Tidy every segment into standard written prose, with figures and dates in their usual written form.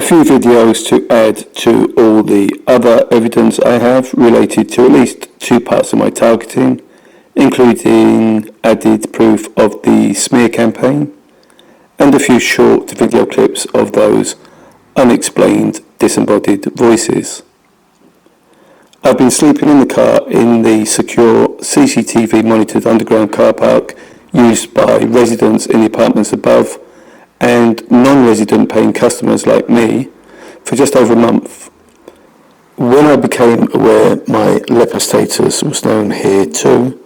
few videos to add to all the other evidence I have related to at least two parts of my targeting, including added proof of the smear campaign and a few short video clips of those unexplained disembodied voices. I've been sleeping in the car in the secure CCTV monitored underground car park used by residents in the apartments above and non-resident paying customers like me for just over a month. When I became aware my leper status was known here too,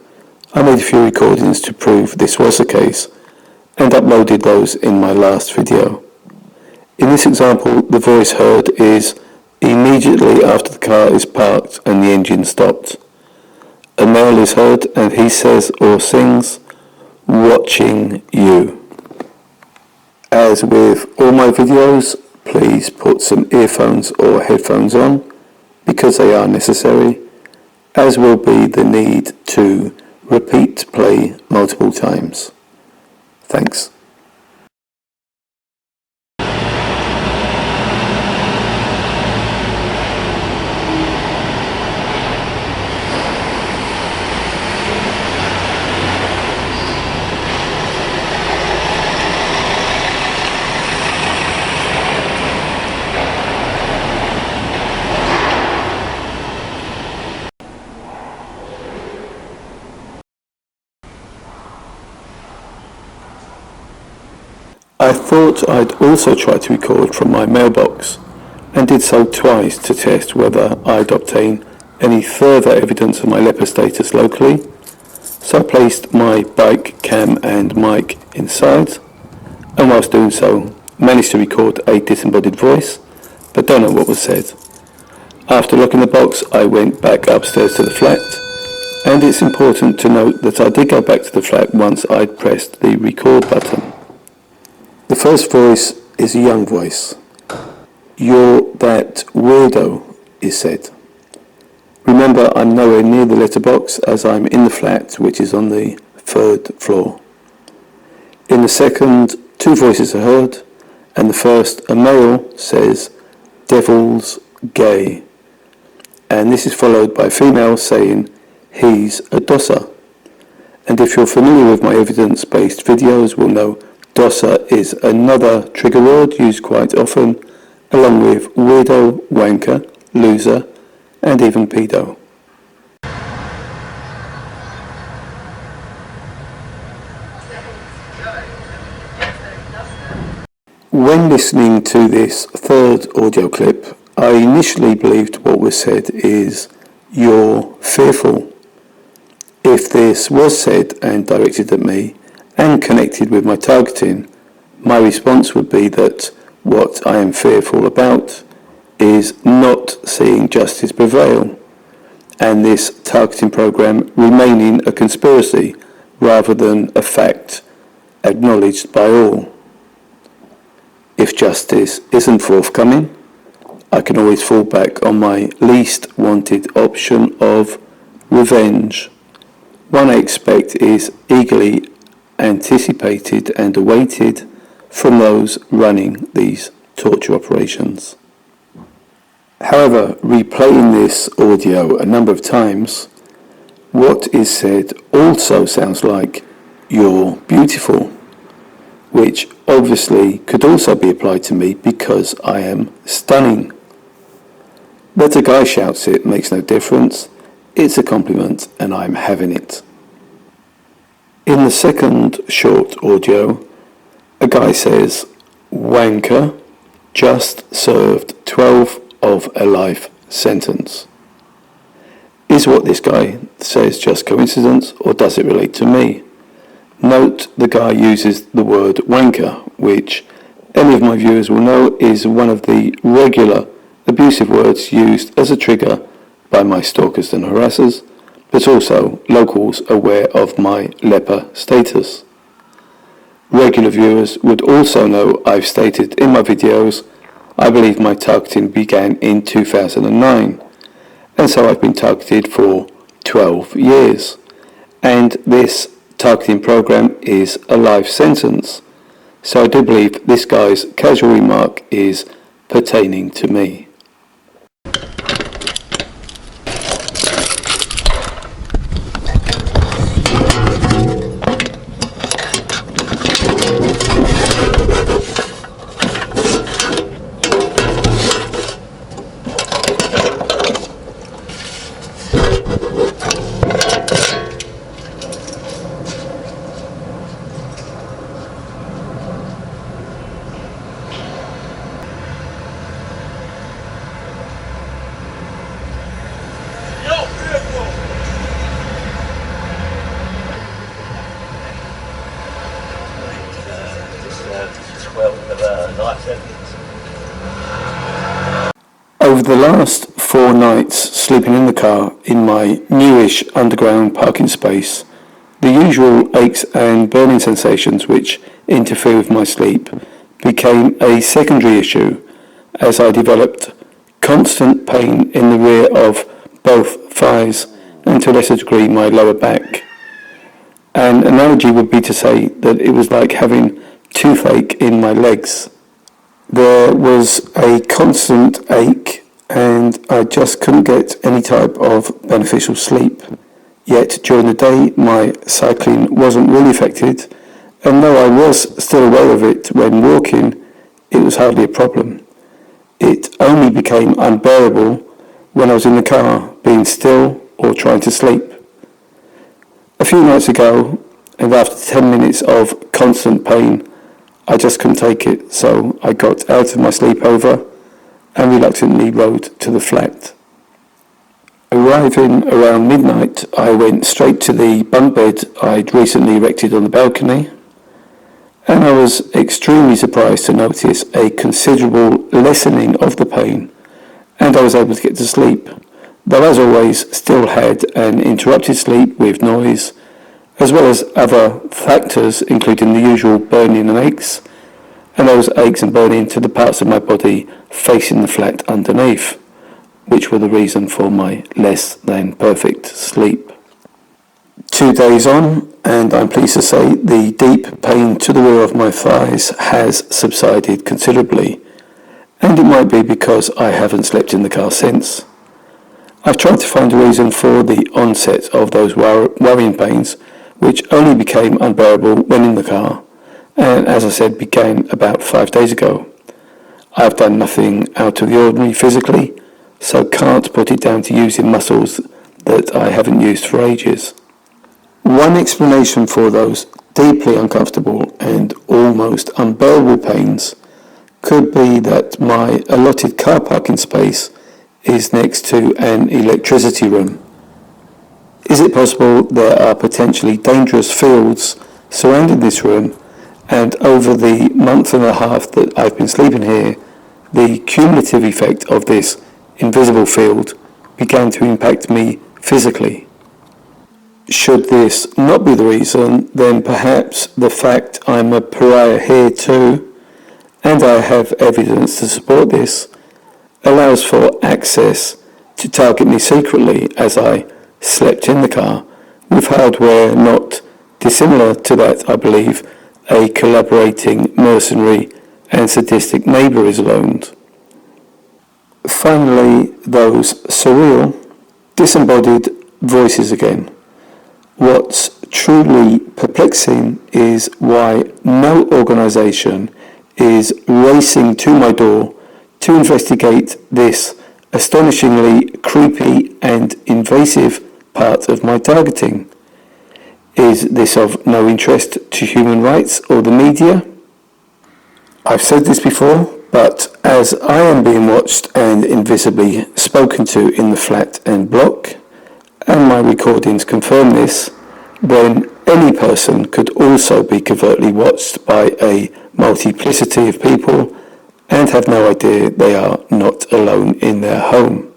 I made a few recordings to prove this was the case and uploaded those in my last video. In this example, the voice heard is immediately after the car is parked and the engine stopped. A male is heard and he says or sings, "Watching you." As with all my videos, please put some earphones or headphones on because they are necessary, as will be the need to repeat play multiple times. Thanks. I thought I'd also try to record from my mailbox and did so twice to test whether I'd obtain any further evidence of my leper status locally. So I placed my bike cam and mic inside, and whilst doing so managed to record a disembodied voice, but don't know what was said. After locking the box, I went back upstairs to the flat, and it's important to note that I did go back to the flat once I'd pressed the record button. The first voice is a young voice. "You're that weirdo," is said. Remember, I'm nowhere near the letterbox as I'm in the flat, which is on the 3rd floor. In the second, two voices are heard, and the first, a male, says, "Devil's gay." And this is followed by a female saying, "He's a dosser." And if you're familiar with my evidence-based videos, will know dosser is another trigger word used quite often, along with weirdo, wanker, loser, and even pedo. When listening to this third audio clip, I initially believed what was said is, "You're fearful." If this was said and directed at me, and connected with my targeting, my response would be that what I am fearful about is not seeing justice prevail, and this targeting program remaining a conspiracy rather than a fact acknowledged by all. If justice isn't forthcoming, I can always fall back on my least wanted option of revenge. One I expect is eagerly anticipated and awaited from those running these torture operations. However, replaying this audio a number of times, what is said also sounds like, "You're beautiful," which obviously could also be applied to me because I am stunning. That a guy shouts it makes no difference. It's a compliment and I'm having it. In the second short audio, a guy says, "Wanker, just served 12 of a life sentence." Is what this guy says just coincidence, or does it relate to me? Note the guy uses the word wanker, which any of my viewers will know is one of the regular abusive words used as a trigger by my stalkers and harassers, but also locals aware of my leper status. Regular viewers would also know I've stated in my videos I believe my targeting began in 2009, and so I've been targeted for 12 years, and this targeting program is a life sentence, so I do believe this guy's casual remark is pertaining to me. Over the last 4 nights sleeping in the car in my newish underground parking space, the usual aches and burning sensations which interfere with my sleep became a secondary issue as I developed constant pain in the rear of both thighs and to a lesser degree my lower back. An analogy would be to say that it was like having toothache in my legs. There was a constant ache and I just couldn't get any type of beneficial sleep. Yet during the day my cycling wasn't really affected, and though I was still aware of it when walking, it was hardly a problem. It only became unbearable when I was in the car, being still or trying to sleep. A few nights ago, and after 10 minutes of constant pain, I just couldn't take it, so I got out of my sleepover and reluctantly rode to the flat. Arriving around midnight, I went straight to the bunk bed I'd recently erected on the balcony, and I was extremely surprised to notice a considerable lessening of the pain, and I was able to get to sleep, though as always still had an interrupted sleep with noise, as well as other factors including the usual burning and aches, and those aches and burning to the parts of my body facing the flat underneath, which were the reason for my less than perfect sleep. 2 days on, and I'm pleased to say the deep pain to the rear of my thighs has subsided considerably, and it might be because I haven't slept in the car since. I've tried to find a reason for the onset of those worrying pains, which only became unbearable when in the car, and as I said, began about 5 days ago. I've done nothing out of the ordinary physically, so can't put it down to using muscles that I haven't used for ages. One explanation for those deeply uncomfortable and almost unbearable pains could be that my allotted car parking space is next to an electricity room. Is it possible there are potentially dangerous fields surrounding this room, and over the month and a half that I've been sleeping here, the cumulative effect of this invisible field began to impact me physically? Should this not be the reason, then perhaps the fact I'm a pariah here too, and I have evidence to support this, allows for access to target me secretly as I slept in the car with hardware not dissimilar to that I believe a collaborating mercenary and sadistic neighbour is loaned. Finally, those surreal, disembodied voices again. What's truly perplexing is why no organisation is racing to my door to investigate this astonishingly creepy and invasive part of my targeting. Is this of no interest to human rights or the media? I've said this before, but as I am being watched and invisibly spoken to in the flat and block, and my recordings confirm this, then any person could also be covertly watched by a multiplicity of people and have no idea they are not alone in their home.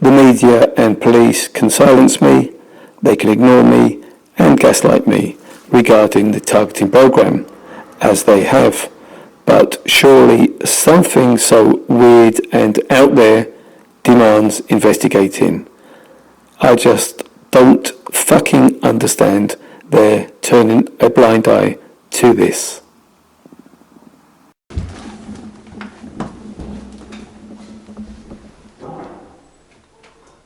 The media and police can silence me, they can ignore me and gaslight me regarding the targeting program, as they have, but surely something so weird and out there demands investigating. I just don't fucking understand their turning a blind eye to this.